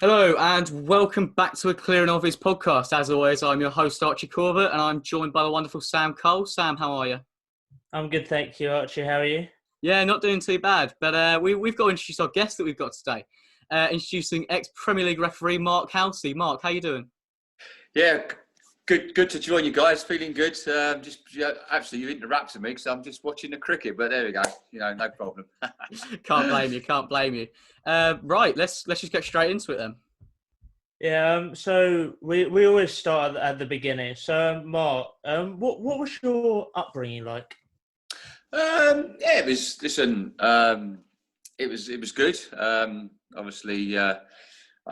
Hello and welcome back to a Clear and Obvious podcast. As always, I'm your host Archie Corbett and I'm joined by the wonderful Sam Cole. Sam, how are you? I'm good, thank you, Archie. How are you? Yeah, not doing too bad. But we've got to introduce our guest that we've got today. Introducing ex-Premier League referee Mark Halsey. Mark, how you doing? Yeah, good to join you guys. Feeling good. Actually, you interrupted me because I'm just watching the cricket. But there we go. No problem. Can't blame you. Can't blame you. Right, let's just get straight into it then. Yeah. So we always start at the beginning. So Mark, what was your upbringing like? Yeah, it was. Listen, it was good. Obviously, I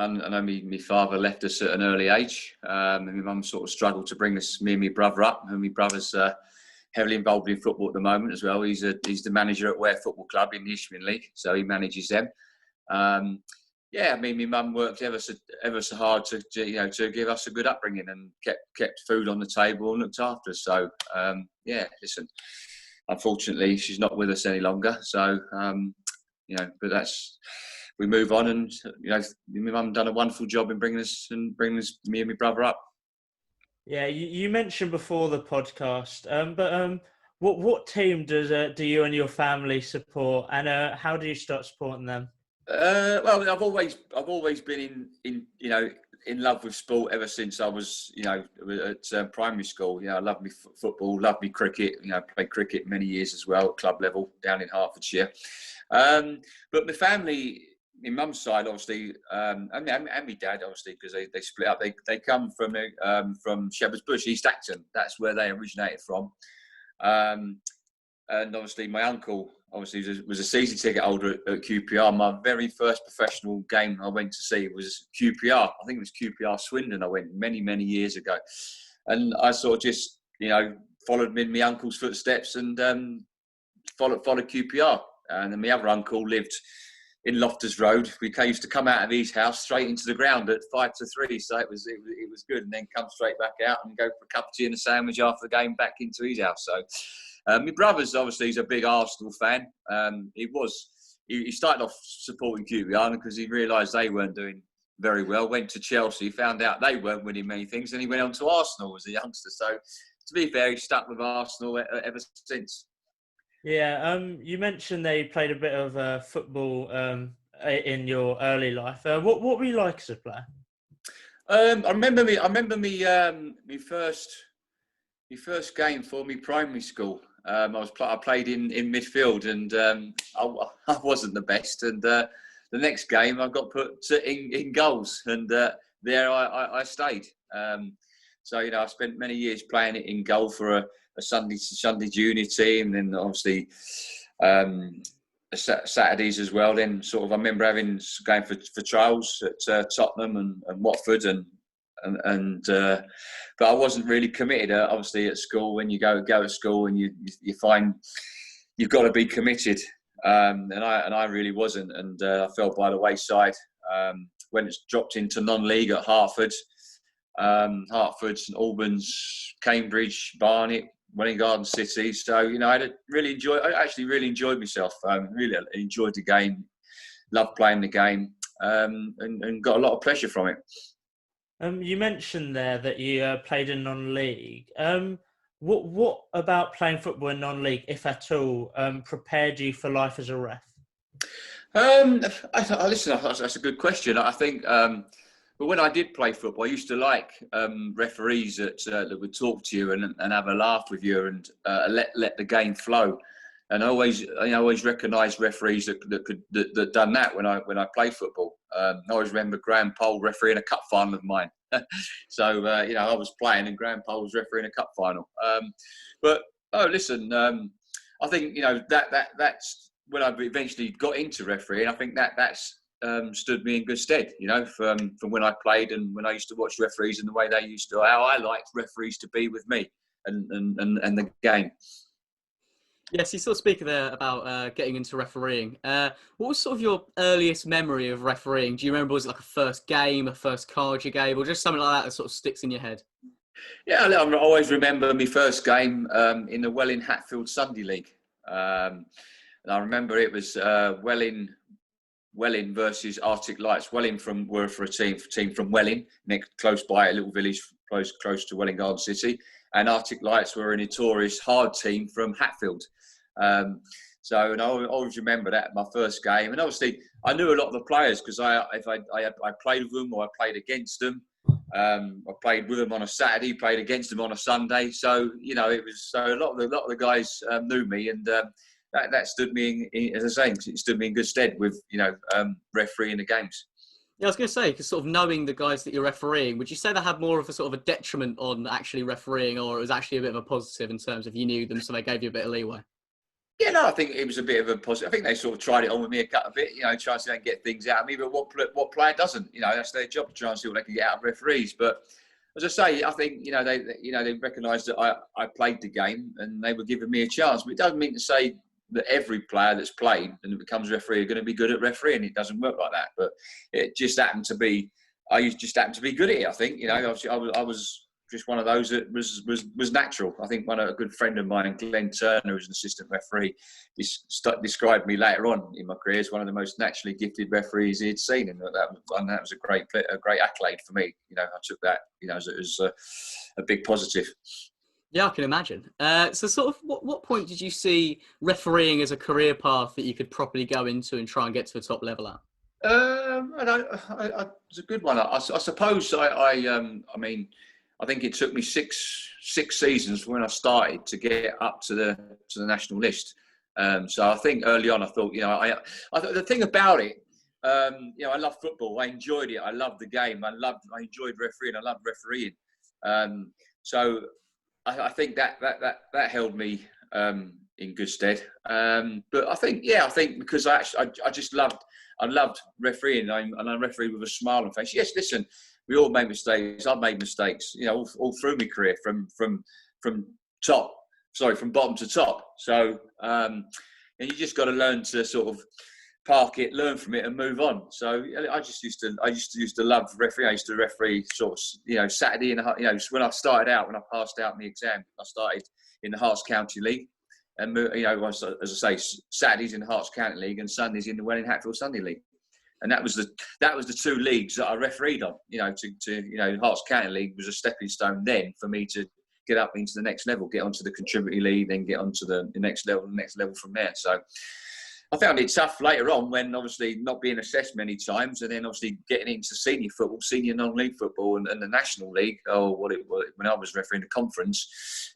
know my father left us at an early age, and my mum sort of struggled to bring me and my brother up. And my brother's heavily involved in football at the moment as well. He's the manager at Ware Football Club in the Ishmael League, so he manages them. Yeah, I mean, my mum worked ever so hard to give us a good upbringing and kept food on the table and looked after us. So yeah, listen, unfortunately, she's not with us any longer. So but we move on, and my mum done a wonderful job in bringing us me and my brother up. Yeah, you mentioned before the podcast, but what team do you and your family support, and how do you start supporting them? Well, I've always been in love with sport ever since I was at primary school. I love me football, love me cricket. Played cricket many years as well at club level down in Hertfordshire. But my family, my mum's side, obviously, and my dad, obviously, because they split up. They come from Shepherd's Bush, East Acton. That's where they originated from. And obviously, my uncle obviously was a season ticket holder at QPR. My very first professional game I went to see was QPR. I think it was QPR Swindon. I went many years ago, and I sort of just followed in my uncle's footsteps and followed QPR. And then my other uncle lived in Loftus Road. We used to come out of his house straight into the ground at 5-3, so it was good. And then come straight back out and go for a cup of tea and a sandwich after the game back into his house. So my brother's obviously he's a big Arsenal fan. He started off supporting QPR because he realised they weren't doing very well. Went to Chelsea, found out they weren't winning many things, and he went on to Arsenal as a youngster. So to be fair, he stuck with Arsenal ever since. Yeah, you mentioned they played a bit of football in your early life. What were you like as a player? I remember me first game for me primary school. I played in midfield, and I wasn't the best. And the next game I got put in goals, and there I stayed. So I spent many years playing it in goal for a Sunday junior team, and then obviously Saturdays as well. Then sort of I remember going for trials at Tottenham and Watford, but I wasn't really committed. Obviously at school, when you go to school and you find you've got to be committed, and I really wasn't, and I fell by the wayside. When it's dropped into non-league at Hertford, St Albans, Cambridge, Barnet, Welling Garden City. So I actually really enjoyed myself. Really enjoyed the game, loved playing the game, and got a lot of pleasure from it. You mentioned there that you played in non-league. What about playing football in non-league, if at all, prepared you for life as a ref? Listen, that's a good question. I think, but when I did play football, I used to like referees that would talk to you and have a laugh with you and let the game flow. And I always recognised referees that done that when I played football. I always remember Graham Pole refereeing a cup final of mine. So I was playing and Graham Pole was refereeing a cup final. Listen, I think that's when I eventually got into refereeing. I think that's stood me in good stead. From when I played and when I used to watch referees and the way they used to, how I liked referees to be with me and the game. Yes, you sort of speak there about getting into refereeing. What was sort of your earliest memory of refereeing? Do you remember, was it like a first game, a first card you gave, or just something like that sort of sticks in your head? Yeah, I always remember my first game in the Welling Hatfield Sunday League. And I remember it was Welling Welling versus Arctic Lights. Welling were for a team from Welling, close by, a little village close to Welling Garden City, and Arctic Lights were a notorious hard team from Hatfield. And I always remember that, my first game. And obviously, I knew a lot of the players because I played with them or I played against them. I played with them on a Saturday, played against them on a Sunday. So, you know, a lot of the guys knew me, and that stood me in, as I say, it stood me in good stead with, you know, refereeing the games. Yeah, I was going to say, because sort of knowing the guys that you're refereeing, would you say that had more of a sort of a detriment on actually refereeing, or it was actually a bit of a positive in terms of you knew them, so they gave you a bit of leeway? Yeah, no, I think it was a bit of a positive. I think they sort of tried it on with me a bit, you know, trying to get things out of me. But what player doesn't? You know, that's their job to try and see what they can get out of referees. But as I say, I think, you know, they recognised that I played the game and they were giving me a chance. But it doesn't mean to say that every player that's played and becomes a referee are going to be good at refereeing. It doesn't work like that. But it just happened to be, I just happened to be good at it. I think, you know, obviously I was just one of those that was natural. I think a good friend of mine, Glenn Turner, who's an assistant referee, described me later on in my career as one of the most naturally gifted referees he'd seen, and that was a great accolade for me. You know, I took that, you know, as a big positive. Yeah, I can imagine. So sort of what point did you see refereeing as a career path that you could properly go into and try and get to a top level at? It's a good one. I suppose I mean, I think it took me six seasons from when I started to get up to the national list. So I think early on I thought, you know, the thing about it, you know, I love football. I enjoyed it. I loved the game. I enjoyed refereeing. I loved refereeing. So I think that held me in good stead. But I think because I loved refereeing, and I refereed with a smile on face. Yes, listen, we all make mistakes. I've made mistakes, you know, all through my career, from bottom to top. So, and you just got to learn to sort of park it, learn from it, and move on. So I used to love refereeing. I used to referee sort of, you know, Saturday, you know, when I passed out my exam, I started in the Hearts County League, and, you know, as I say, Saturdays in the Hearts County League and Sundays in the Welling Hatfield Sunday League. And that was the two leagues that I refereed on. You know, you know, Hearts County League was a stepping stone then for me to get up into the next level, get onto the contributory league, then get onto the next level from there. So I found it tough later on, when obviously not being assessed many times, and then obviously getting into senior football, senior non-league football, and the national league, when I was refereeing the conference,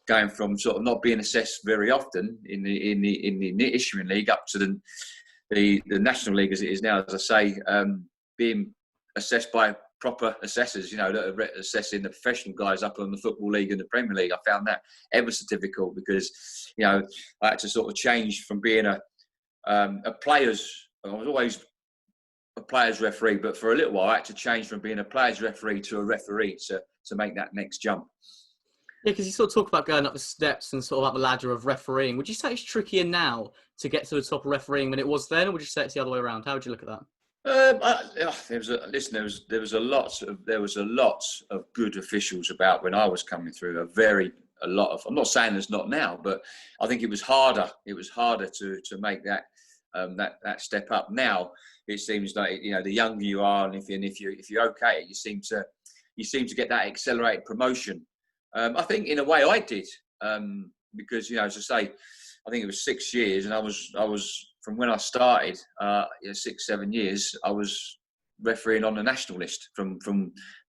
going from sort of not being assessed very often in the issuing league up to the national league as it is now, as I say, being assessed by proper assessors, you know, that are assessing the professional guys up on the Football League and the Premier League. I found that ever so difficult because, you know, I had to sort of change from being I was always a players referee, but for a little while I had to change from being a players referee to a referee to make that next jump. Yeah, because you sort of talk about going up the steps and sort of up the ladder of refereeing. Would you say it's trickier now to get to the top of refereeing than it was then, or would you say it's the other way around? How would you look at that? There was a lot of good officials about when I was coming through. I'm not saying there's not now, but I think it was harder. It was harder to make that step up. Now it seems like, you know, the younger you are, and if you're okay, you seem to get that accelerated promotion. I think in a way I did, because, you know, as I say, I think it was 6 years, and I was from when I started, 6-7 years, I was refereeing on the national list from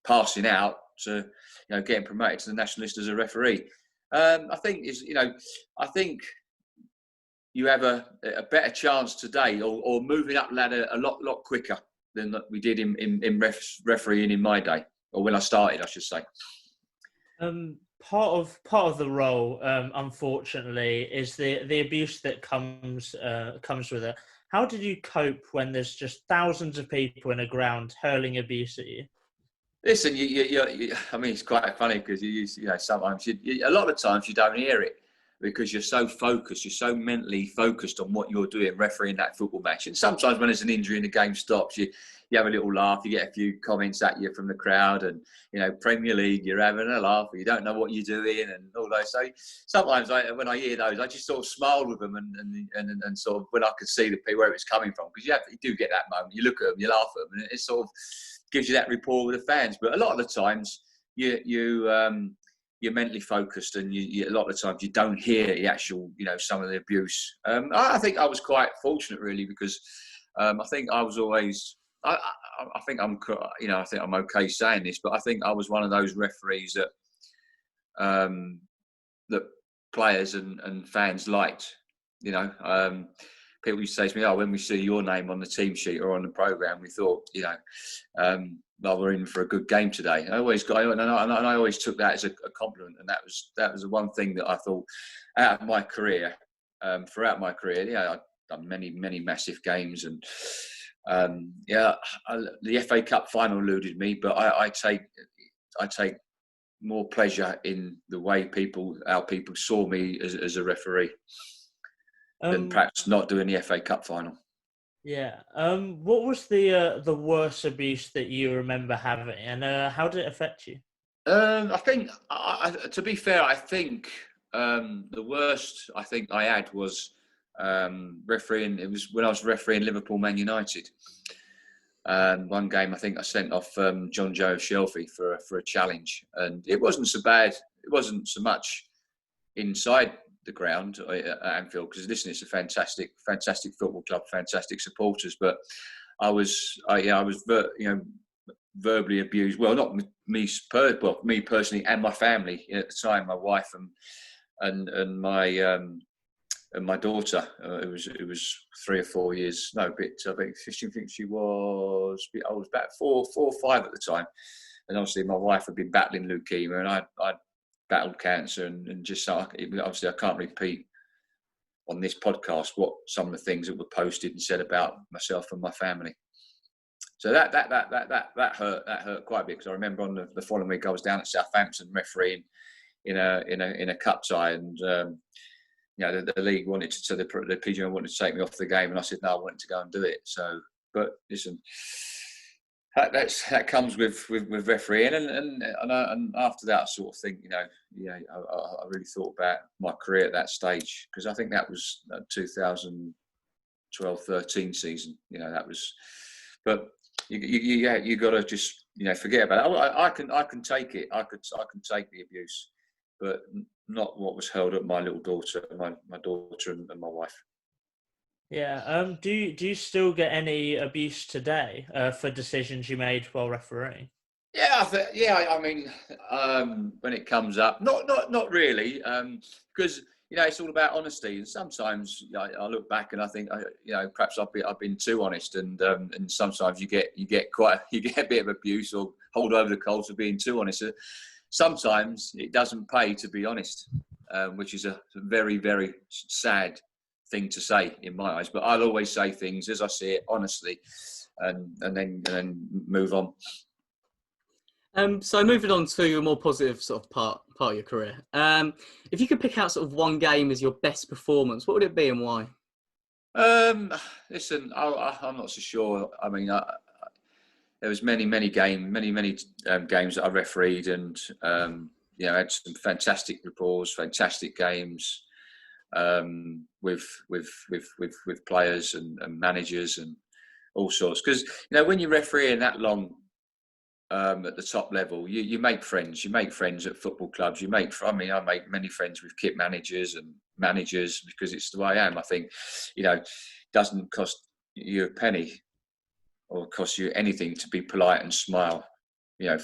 passing out to, you know, getting promoted to the national list as a referee. I think you have a better chance today, or moving up ladder a lot quicker than we did in refereeing in my day, or when I started, I should say. Part of the role, unfortunately, is the abuse that comes with it. How did you cope when there's just thousands of people in a ground hurling abuse at you? Listen, I mean, it's quite funny because you know, sometimes a lot of times you don't hear it because you're so focused, you're so mentally focused on what you're doing, refereeing that football match. And sometimes when there's an injury and the game stops, you have a little laugh, you get a few comments at you from the crowd, and Premier League, you're having a laugh, or you don't know what you're doing, and all those. So sometimes when I hear those, I just sort of smile with them, and sort of when I could see where it's coming from, because you do get that moment. You look at them, you laugh at them, and it sort of gives you that rapport with the fans. But a lot of the times, you're mentally focused, and a lot of the times you don't hear the actual, some of the abuse. I think I was quite fortunate, really, because I think I was always. I think I'm okay saying this, but I think I was one of those referees that players and fans liked. People used to say to me, "Oh, when we see your name on the team sheet or on the programme, we thought, well, we're in for a good game today." And I always took that as a compliment, and that was the one thing that I thought out of my career, throughout my career. I've done many massive games, and the FA Cup final eluded me, but I take more pleasure in the way our people saw me as a referee than perhaps not doing the FA Cup final. Yeah. What was the worst abuse that you remember having, and how did it affect you? I think, to be fair, I think the worst I think I had was refereeing. It was when I was refereeing Liverpool Man United. One game, I think I sent off John Joe Shelby for a challenge, and it wasn't so bad. It wasn't so much inside the ground at Anfield, because listen, it's a fantastic football club, fantastic supporters. But I was verbally abused. Well, not me personally, and my family at the time, my wife and my daughter. It was 3 or 4 years. No, a bit. I think she was a bit old, about 4 or 5 at the time. And obviously, my wife had been battling leukemia, and I battled cancer, and just so obviously I can't repeat on this podcast what some of the things that were posted and said about myself and my family. So that hurt quite a bit, because I remember on the following week I was down at Southampton refereeing in a cup tie, and the league wanted to, the PGMOL wanted to take me off the game, and I said no, I wanted to go and do it. So, but listen, that comes with refereeing, and after that I sort of think, I really thought about my career at that stage, because I think that was 2012-13 season. That was, but you got to just forget about it. I can take it. I can take the abuse, but not what was held at my little daughter, my daughter and my wife. Yeah. Do you still get any abuse today for decisions you made while refereeing? Yeah, I mean, when it comes up, not really, because it's all about honesty. And sometimes I look back and I think, perhaps I've been too honest, and sometimes you get a bit of abuse or hold over the coals for being too honest. Sometimes it doesn't pay to be honest, which is a very, very sad thing to say in my eyes. But I'll always say things as I see it, honestly, and then move on. So moving on to a more positive sort of part of your career. If you could pick out sort of one game as your best performance, what would it be and why? Listen, I'm not so sure. I mean, there was many games that I refereed, and had some fantastic reports, fantastic games with players and managers and all sorts. Because when you're refereeing that long at the top level, you make friends. You make friends at football clubs. I make many friends with kit managers and managers, because it's the way I am. I think it doesn't cost you a penny or cost you anything to be polite and smile.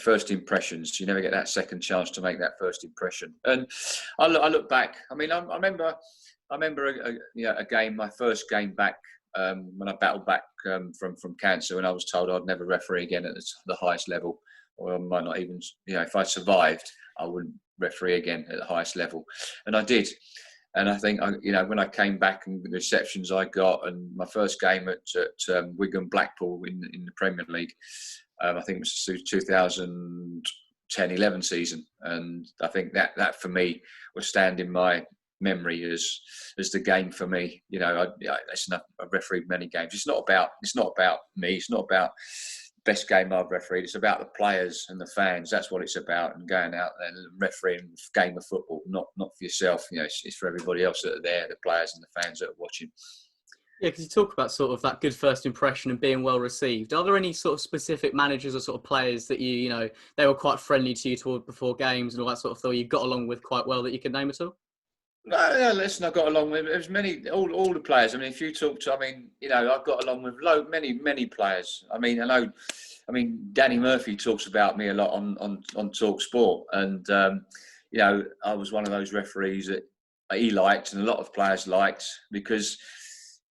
First impressions, you never get that second chance to make that first impression. And I look back. I mean, I remember a game, my first game back, when I battled back from cancer, and I was told I'd never referee again at the highest level, or I might not even, if I survived, I wouldn't referee again at the highest level. And I did. And I think, when I came back and the receptions I got, and my first game at Wigan Blackpool in the Premier League, I think it was 2010-11 season. And I think that for me was standing my memory as the game for me. You know, I've refereed many games. It's not about me. It's not about best game I've refereed. It's about the players and the fans. That's what it's about. And going out there and refereeing a game of football, not for yourself. You know, it's for everybody else that are there, the players and the fans that are watching. Yeah, because you talk about sort of that good first impression and being well received. Are there any sort of specific managers or sort of players that you know, they were quite friendly to you before games and all that sort of thing you got along with quite well that you can name at all? No, listen, I got along with all the players. I mean, if you talk to, you know, I've got along with many players. I mean, Danny Murphy talks about me a lot on Talk Sport, and you know, I was one of those referees that he liked, and a lot of players liked, because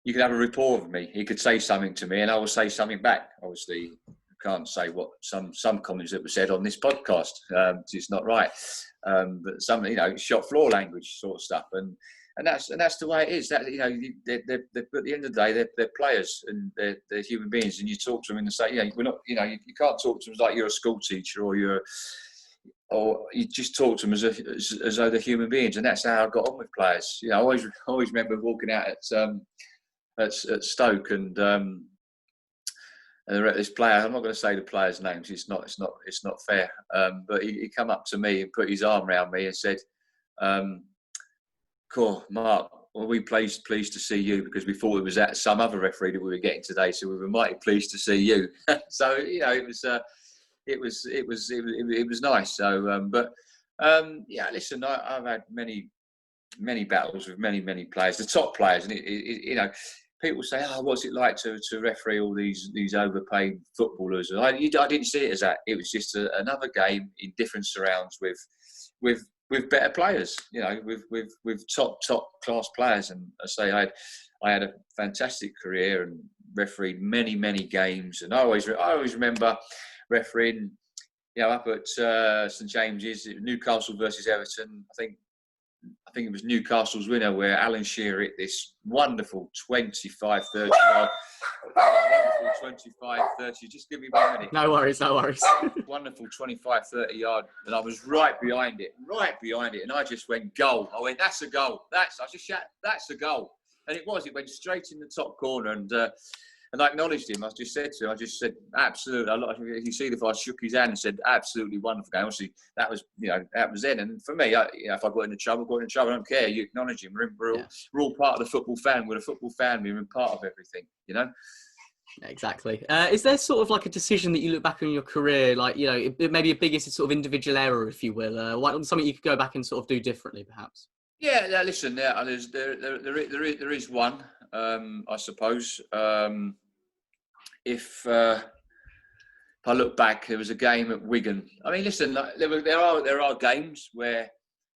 you could have a rapport with me. He could say something to me, and I would say something back. Obviously, can't say what some comments that were said on this podcast. It's not right. But some, you know, shop floor language sort of stuff, and that's the way it is. That, you know, they're at the end of the day, they're players and they're human beings, and you talk to them in the same. You know, we're not. You know, you can't talk to them like you're a school teacher or you just talk to them as though they're human beings, and that's how I got on with players. You know, I always remember walking out at Stoke and this player, I'm not going to say the player's names. It's not fair. But he come up to me and put his arm around me and said, "Cool, Mark, well, we pleased to see you, because we thought it was at some other referee that we were getting today, so we were mighty pleased to see you." So, you know, it was nice. So, yeah, listen, I've had many battles with many players, the top players, and you know. People say, "Oh, what's it like to referee all these overpaid footballers?" And I didn't see it as that. It was just another game in different surrounds with better players. You know, with top class players. And I say I had a fantastic career and refereed many games. And I always remember refereeing, you know, up at St James's, Newcastle versus Everton. I think it was Newcastle's winner, where Alan Shearer hit this wonderful 25-30 yard. Wonderful 25-30. Just give me 1 minute. No worries. Wonderful 25-30 yard, and I was right behind it, and I just went goal. I went, "That's a goal. I just shouted, that's a goal," and it was. It went straight in the top corner, and I acknowledged him. I just said, absolutely. You see, if I shook his hand and said, "Absolutely wonderful game." Obviously, that was then. And for me, you know, if I got into trouble, I don't care. You acknowledge him. We're all part of the football family. We're a football family. We're part of everything, you know. Yeah, exactly. Is there sort of like a decision that you look back on your career, like, you know, maybe a biggest sort of individual error, if you will, something you could go back and sort of do differently, perhaps? Yeah. Listen, there is one. I suppose. If I look back, there was a game at Wigan. I mean, listen, there are games where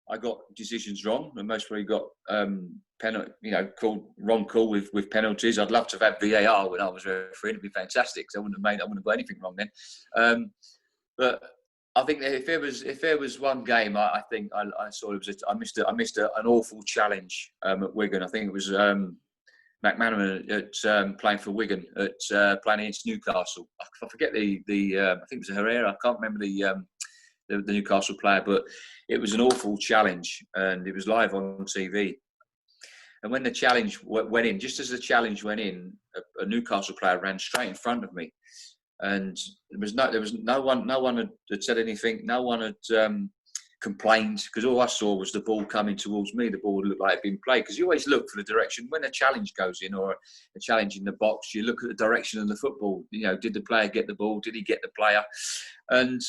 I got decisions wrong, and most probably got penalty, you know, wrong call with penalties. I'd love to have had VAR when I was refereeing. It'd be fantastic, because I wouldn't have got anything wrong then. But I think that if there was one game, I think I saw it was I missed an awful challenge at Wigan. I think it was McManaman at playing for Wigan at playing against Newcastle. I forget the I think it was Herrera. I can't remember the Newcastle player, but it was an awful challenge, and it was live on TV. And when the challenge went in, just as the challenge went in, a Newcastle player ran straight in front of me, and there was no one had said anything. No one had complained, because all I saw was the ball coming towards me. The ball looked like it had been played, because you always look for the direction when a challenge goes in, or a challenge in the box. You look at the direction of the football. You know, did the player get the ball? Did he get the player? And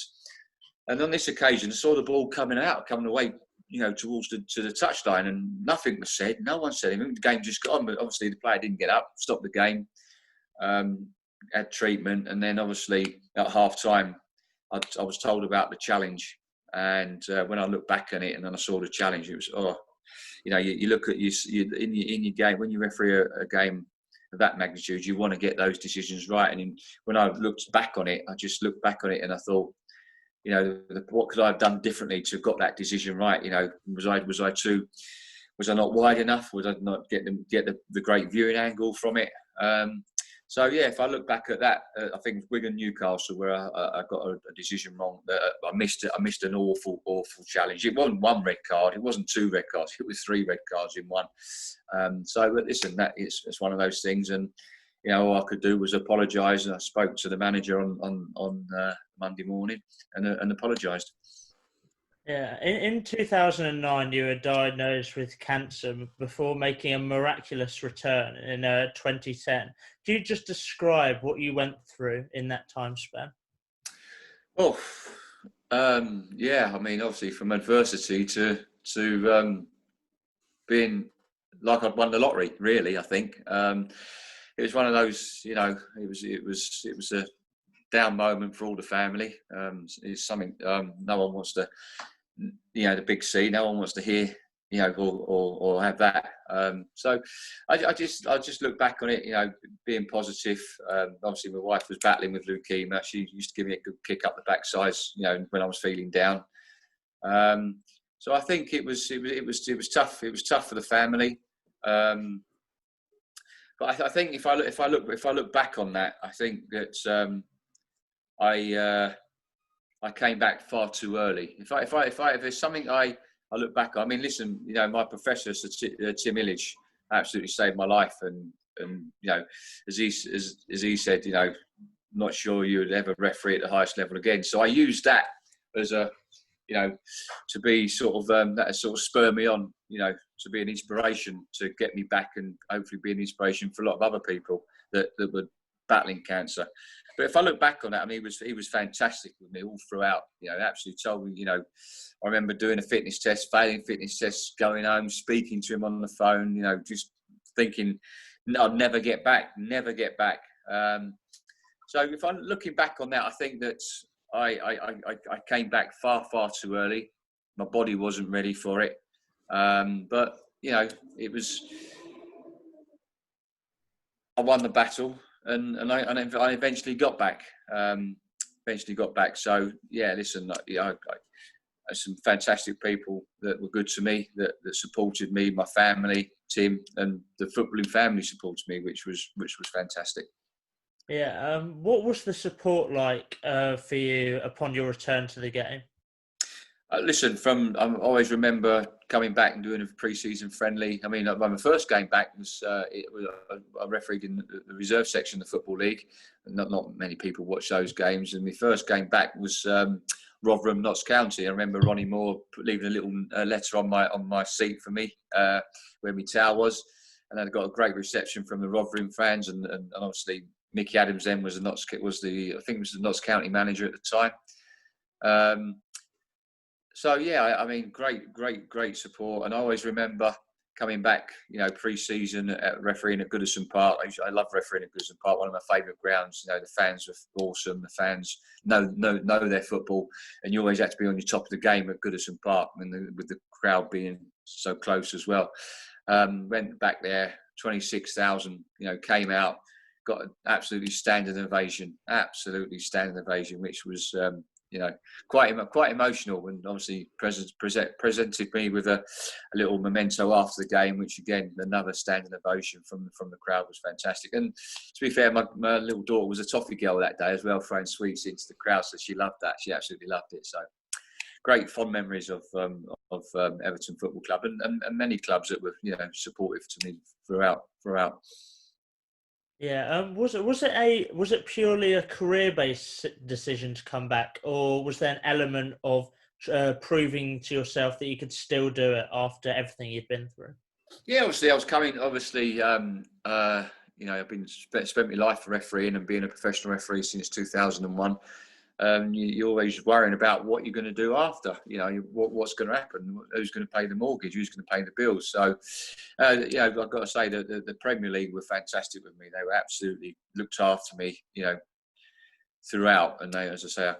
on this occasion, I saw the ball coming away, you know, towards to the touchline, and nothing was said. No one said anything. The game just got on, but obviously the player didn't get up, stopped the game, had treatment, and then obviously at half time, I was told about the challenge. And when I look back on it and then I saw the challenge, it was, you know, you look at in your game, when you referee a game of that magnitude, you want to get those decisions right. And when I looked back on it, I just looked back on it and I thought, you know, what could I have done differently to have got that decision right? You know, was I not wide enough? Was I not get the great viewing angle from it? So yeah, if I look back at that, I think Wigan Newcastle where I got a decision wrong. I missed an awful challenge. It wasn't one red card. It wasn't two red cards. It was three red cards in one. So but listen, it's one of those things, and all I could do was apologise. And I spoke to the manager on Monday morning and apologised. Yeah, in 2009, you were diagnosed with cancer before making a miraculous return in 2010. Can you just describe what you went through in that time span? Oh, yeah. I mean, obviously, from adversity to being like I'd won the lottery. Really, I think it was one of those. It was a down moment for all the family. It's something no one wants to. The big C. No one wants to hear, or have that. So I just look back on it, being positive. Obviously, my wife was battling with leukemia. She used to give me a good kick up the backside, when I was feeling down. So I think it was tough. It was tough for the family. But I think if I look back on that, I think that I came back far too early. If there's something I look back on, I mean, listen, my professor, Tim Illich, absolutely saved my life, and as he said, not sure you would ever referee at the highest level again. So I used that as a, to be sort of that sort of spur me on, to be an inspiration to get me back, and hopefully be an inspiration for a lot of other people that were battling cancer. But if I look back on that, I mean, he was fantastic with me all throughout. Absolutely told me. I remember doing a fitness test, failing fitness tests, going home, speaking to him on the phone. Just thinking, no, I'll never get back. So if I'm looking back on that, I think that I came back far too early. My body wasn't ready for it. But it was. I won the battle. And I eventually got back. So yeah, listen, I some fantastic people that were good to me, that supported me, my family, Tim, and the footballing family supported me, which was fantastic. Yeah. What was the support like for you upon your return to the game? Listen, I always remember coming back and doing a pre-season friendly. I mean, my first game back was I refereed in the reserve section of the Football League. Not many people watch those games. And my first game back was Rotherham, Notts County. I remember Ronnie Moore leaving a little letter on my seat for me, where my towel was, and I got a great reception from the Rotherham fans, and obviously Mickey Adams then was the Notts County manager at the time. So yeah, I mean, great support, and I always remember coming back, pre-season at refereeing at Goodison Park. I love refereeing at Goodison Park, one of my favourite grounds. The fans were awesome. The fans know their football, and you always had to be on your top of the game at Goodison Park, and with the crowd being so close as well. Went back there, 26,000. Came out, got an absolutely standing ovation, which was. Quite emotional, and obviously presented me with a little memento after the game, which again, another standing ovation from the crowd was fantastic. And to be fair, my little daughter was a toffee girl that day as well, throwing sweets into the crowd, so she loved that. She absolutely loved it. So great fond memories of Everton Football Club and many clubs that were supportive to me throughout. Yeah, was it purely a career-based decision to come back, or was there an element of proving to yourself that you could still do it after everything you'd been through? Yeah, obviously I was coming. Obviously, I've been spent my life refereeing and being a professional referee since 2001. You're always worrying about what you're going to do after. What's going to happen, who's going to pay the mortgage, who's going to pay the bills. So, I've got to say that the Premier League were fantastic with me. They were absolutely looked after me, throughout. And they, as I say, I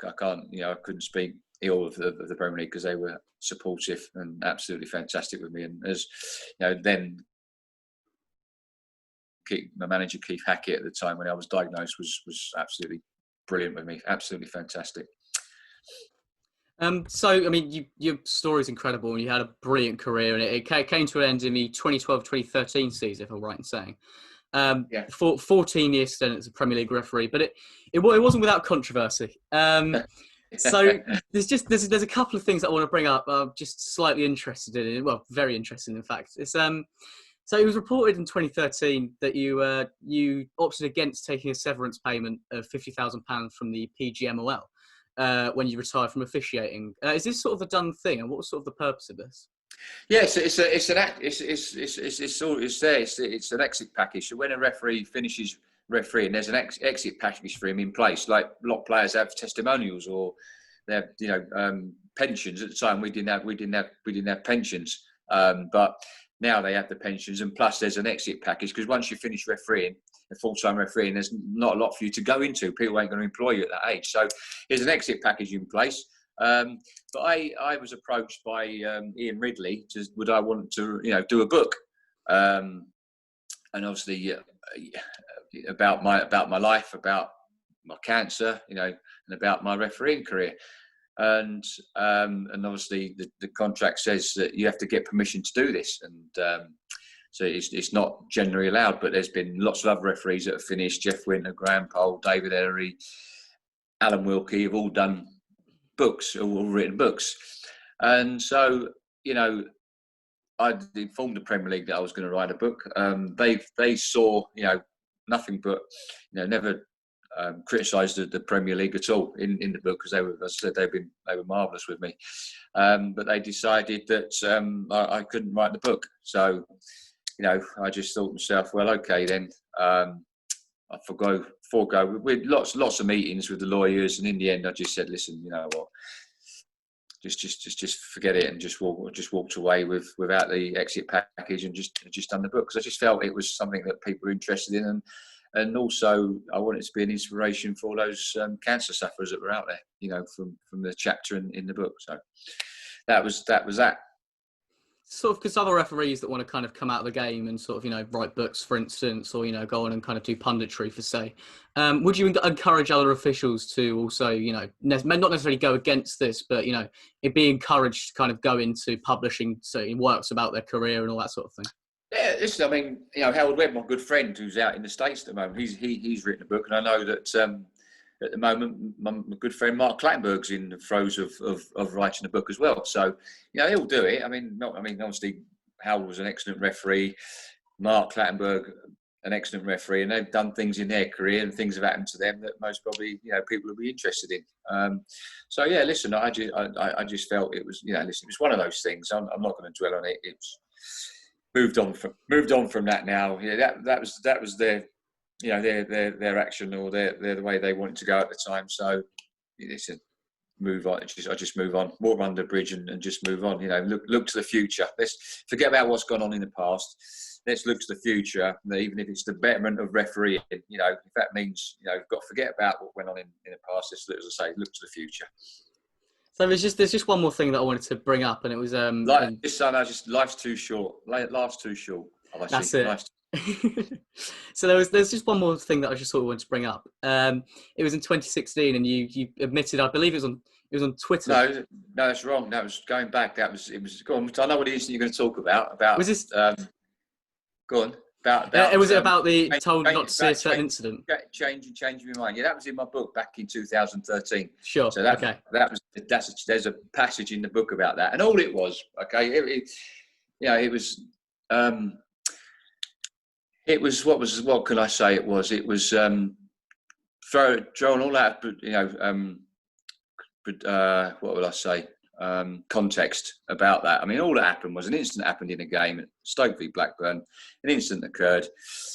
couldn't speak ill of the Premier League because they were supportive and absolutely fantastic with me. And as then my manager Keith Hackett at the time when I was diagnosed was absolutely brilliant with me, absolutely fantastic. So, I mean, your story is incredible, and you had a brilliant career, and it came to an end in the 2012-2013 season, if I'm right in saying. For 14-year stint as a Premier League referee, but it wasn't without controversy. So there's a couple of things that I want to bring up. I'm just slightly interested in, well, very interested in fact. It's so it was reported in 2013 that you opted against taking a severance payment of £50,000 from the PGMOL when you retired from officiating. Is this sort of a done thing, and what was sort of the purpose of this? Yeah, it's an exit package. So when a referee finishes refereeing, there's an exit package for him in place. Like a lot of players have testimonials or they have pensions. At the time, we didn't have pensions, but now they have the pensions, and plus there's an exit package because once you finish refereeing, a full-time refereeing, there's not a lot for you to go into. People ain't going to employ you at that age. So there's an exit package in place. But I was approached by Ian Ridley would I want to do a book, and obviously about my life, about my cancer, and about my refereeing career, and obviously the contract says that you have to get permission to do this, and so it's not generally allowed. But there's been lots of other referees that have finished. Jeff Winter, Graham Pole, David Ellery, Alan Wilkie have all done books, all written books, and so I informed the Premier League that I was going to write a book. They saw nothing but never criticised the Premier League at all in the book because they were marvellous with me, but they decided that I couldn't write the book. So I just thought to myself, well, okay then. I forego with lots of meetings with the lawyers, and in the end, I just said, "Listen, you know what? Just forget it," and just walked away without the exit package and just done the book because I just felt it was something that people were interested in, and also I wanted to be an inspiration for all those cancer sufferers that were out there, from the chapter in the book. So that was that. Sort of because other referees that want to kind of come out of the game and sort of, write books, for instance, or, go on and kind of do punditry, for say, would you encourage other officials to also, not necessarily go against this, but, it be encouraged to kind of go into publishing certain works about their career and all that sort of thing? Yeah, listen, I mean, Howard Webb, my good friend who's out in the States at the moment, he's written a book, and I know that at the moment, my good friend Mark Clattenburg's in the throes of writing a book as well. So, he'll do it. I mean, obviously, Howard was an excellent referee. Mark Clattenburg, an excellent referee, and they've done things in their career and things have happened to them that most probably, people will be interested in. So, yeah, listen, I just felt it was, listen, it was one of those things. I'm not going to dwell on it. It's moved on from that now. Yeah, that was their. Their action or the way they wanted to go at the time. So listen, move on. I just move on, water under the bridge and just move on. Look to the future. Let's forget about what's gone on in the past. Let's look to the future. Even if it's the betterment of refereeing, if that means you've got to forget about what went on in the past. Let's, as I say, look to the future. So there's just one more thing that I wanted to bring up, and it was life's too short. Life's too short. That's it. So there's just one more thing that I just sort of wanted to bring up. It was in 2016, and you admitted, I believe it was on Twitter. No, that's wrong. That was going back. It was. Go on. I know what it is that you're going to talk about. Was this? Go on. About was it about the told not to see a certain incident? Changing my mind. Yeah, that was in my book back in 2013. Sure. So there's a passage in the book about that, and all it was. Okay. It was what can I say? It was thrown all out. What will I say? Context about that. I mean, all that happened was an incident happened in a game at Stoke v Blackburn. An incident occurred.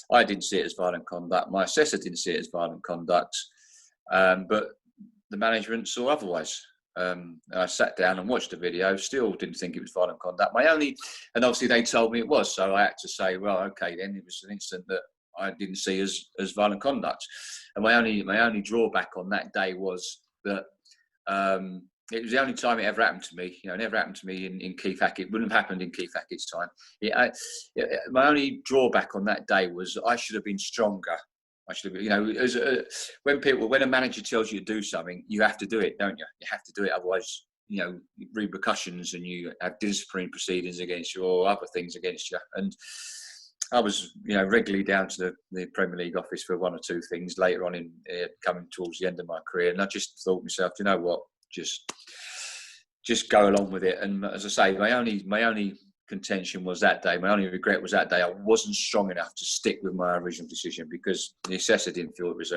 I didn't see it as violent conduct. My assessor didn't see it as violent conduct, but the management saw otherwise. I sat down and watched the video. Still didn't think it was violent conduct. And obviously they told me it was. So I had to say, well, okay, then it was an incident that I didn't see as violent conduct. And my only drawback on that day was that it was the only time it ever happened to me. It never happened to me in Keith Hackett. It wouldn't have happened in Keith Hackett's time. My only drawback on that day was I should have been stronger. When a manager tells you to do something, you have to do it, don't you? You have to do it, otherwise, repercussions, and you have disciplinary proceedings against you or other things against you. And I was, regularly down to the Premier League office for one or two things later on in coming towards the end of my career, and I just thought to myself, you know what, just go along with it. And as I say, my only contention was that day. My only regret was that day I wasn't strong enough to stick with my original decision, because the assessor didn't feel it was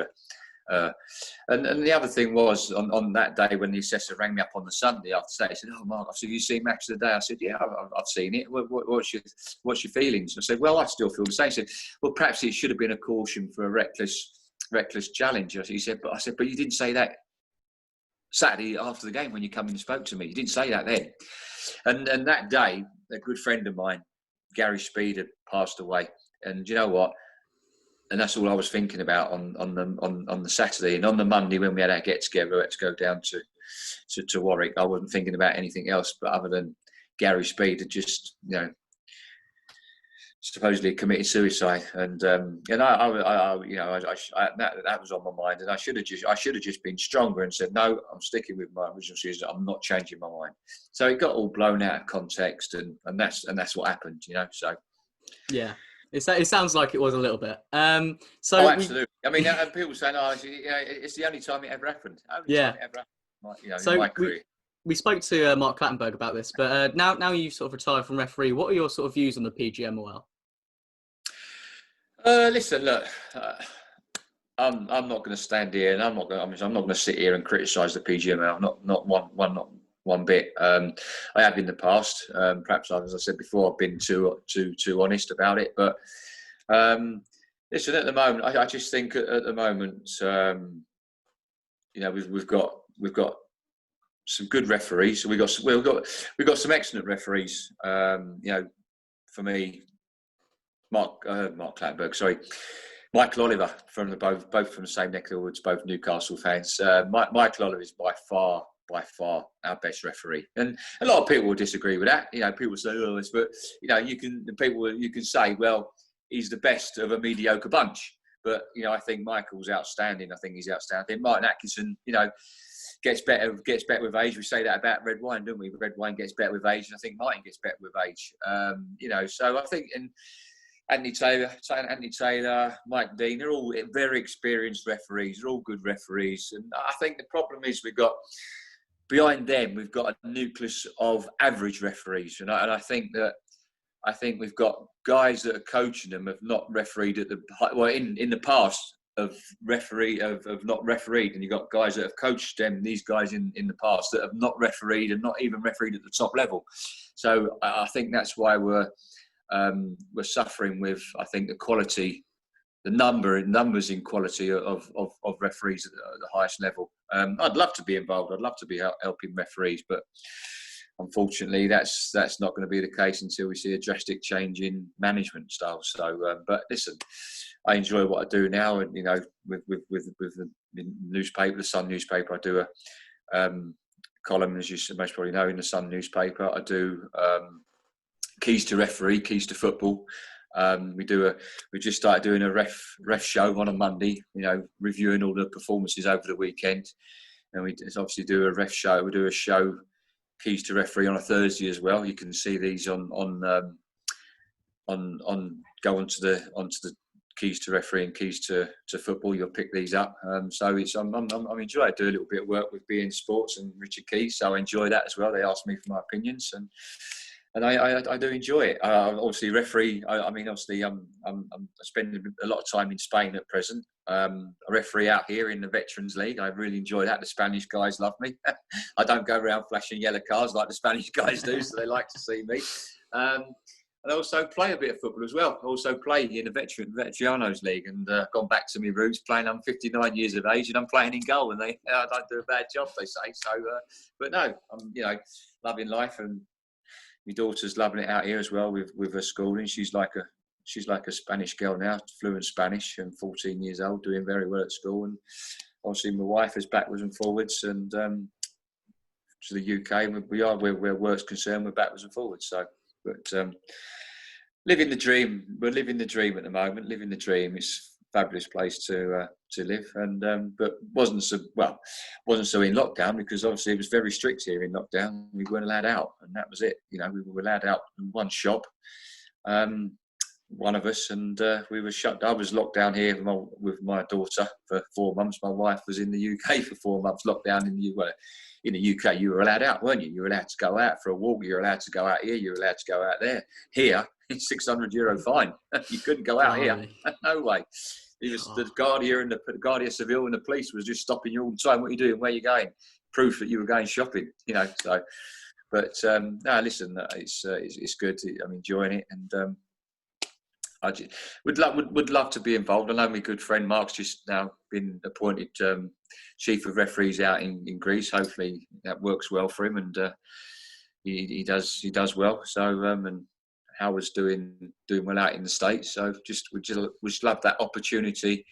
and the other thing was on that day when the assessor rang me up on the Sunday after Saturday, he said, "Oh, Mark, I said, you seen Match of the Day?" I said, "Yeah, I've seen it. What's your feelings?" I said, "Well, I still feel the same." He said, "Well, perhaps it should have been a caution for a reckless challenge." He said, "But you didn't say that Saturday after the game when you come in and spoke to me. You didn't say that then." And that day, a good friend of mine, Gary Speed, had passed away. And you know what? And that's all I was thinking about on the Saturday. And on the Monday, when we had our get together, we had to go down to Warwick. I wasn't thinking about anything else, but other than Gary Speed had just supposedly committed suicide. And that was on my mind. And I should have just been stronger and said, no, I'm sticking with my original decision. I'm not changing my mind. So it got all blown out of context, and that's what happened. So yeah. It sounds like it was a little bit. Absolutely. People saying, it's the only time it ever happened. Time it ever happened, in my career. We spoke to Mark Clattenburg about this, but now you've sort of retired from referee. What are your sort of views on the PGMOL? Listen, look, I'm not going to stand here, and I'm not going to sit here and criticise the PGMOL. Not one bit. I have in the past. Perhaps, as I said before, I've been too honest about it. But listen, at the moment, I just think at the moment, we've got some good referees. We've got some excellent referees. For me, Mark Clattenburg, sorry. Michael Oliver, both from the same neck of the woods, both Newcastle fans. Michael Oliver is by far our best referee, and a lot of people will disagree with that. People say, "Oh, this," but you can say, "Well, he's the best of a mediocre bunch." But I think Michael's outstanding. I think he's outstanding. Martin Atkinson, gets better with age. We say that about red wine, don't we? Red wine gets better with age, and I think Martin gets better with age. So I think Anthony Taylor, Mike Dean, they're all very experienced referees. They're all good referees, and I think the problem is behind them we've got a nucleus of average referees, and I think we've got guys that are coaching them have not refereed at in the past of not refereed, and you've got guys that have coached them, these guys in the past that have not refereed and not even refereed at the top level. So I think that's why we're suffering with, I think, the quality, the numbers in quality of referees at the highest level. I'd love to be involved. I'd love to be helping referees, but unfortunately, that's not going to be the case until we see a drastic change in management style. So, but listen, I enjoy what I do now, and with the newspaper, the Sun newspaper, I do a column, as you most probably know, in the Sun newspaper. I do keys to referee, keys to football. We just started doing a ref show on a Monday, reviewing all the performances over the weekend, and we obviously do a ref show. We do a show, keys to referee, on a Thursday as well. You can see these on go onto the keys to referee and keys to football. You'll pick these up. So I'm enjoying. I do a little bit of work with beIN Sports and Richard Keys, so I enjoy that as well. They ask me for my opinions, and I do enjoy it. Obviously, referee. Obviously, I'm spending a lot of time in Spain at present. I referee out here in the Veterans League. I really enjoy that. The Spanish guys love me. I don't go around flashing yellow cards like the Spanish guys do, so they like to see me. And I also play a bit of football as well. I also play in the Veteranos League, and gone back to my roots playing. I'm 59 years of age and I'm playing in goal, and I don't do a bad job, they say. So, but no, I'm loving life, and my daughter's loving it out here as well with her schooling. She's like a Spanish girl now, fluent Spanish, and 14 years old, doing very well at school. And obviously my wife is backwards and forwards, and to the UK, where work's concerned, we're backwards and forwards. So, but living the dream. We're living the dream at the moment. Living the dream. It's a fabulous place to live, and but wasn't so in lockdown, because obviously it was very strict here in lockdown. We weren't allowed out, and that was it. We were allowed out in one shop. one of us, and we were shut. I was locked down here with my daughter for 4 months. My wife was in the UK for 4 months, locked down in the UK. You were allowed out, weren't you? You were allowed to go out for a walk. You're allowed to go out here. You're allowed to go out there. Here, it's €600 fine. You couldn't go out here. No way. It was the Guardia and the Guardia Civil and the police was just stopping you all the time. What are you doing? Where are you going? Proof that you were going shopping. So. But no, listen, it's good. I'm enjoying it, and I would love to be involved. I know my good friend Mark's just now been appointed chief of referees out in Greece. Hopefully that works well for him, and he does well. So and Howard's doing well out in the States. So we just love that opportunity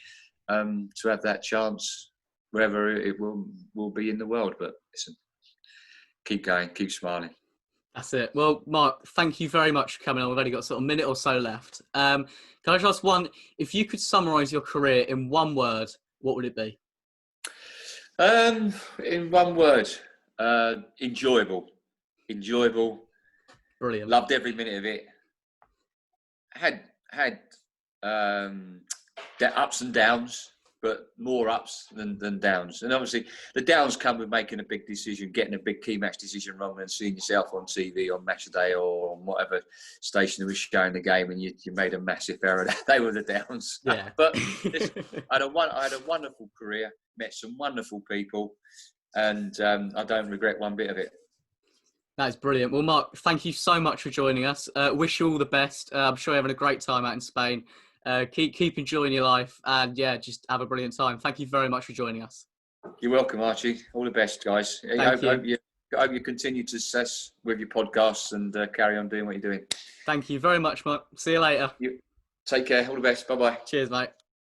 to have that chance wherever it will be in the world. But listen. Keep going, keep smiling. That's it. Well, Mark, thank you very much for coming on. We've only got sort of a minute or so left. Can I just ask one, if you could summarise your career in one word, what would it be? In one word, enjoyable. Brilliant. Loved every minute of it. Had ups and downs, but more ups than downs. And obviously, the downs come with making a big decision, getting a big key match decision wrong, and seeing yourself on TV on Match of Day or on whatever station that was showing the game, and you made a massive error. They were the downs. Yeah. But I had a wonderful career, met some wonderful people, and I don't regret one bit of it. That is brilliant. Well, Mark, thank you so much for joining us. Wish you all the best. I'm sure you're having a great time out in Spain. Keep enjoying your life, and just have a brilliant time. Thank you very much for joining us. You're welcome, Archie. All the best, guys. I hope you continue to success with your podcasts and carry on doing what you're doing. Thank you very much, Mark. See you later. Take care. All the best. Bye-bye. Cheers, mate.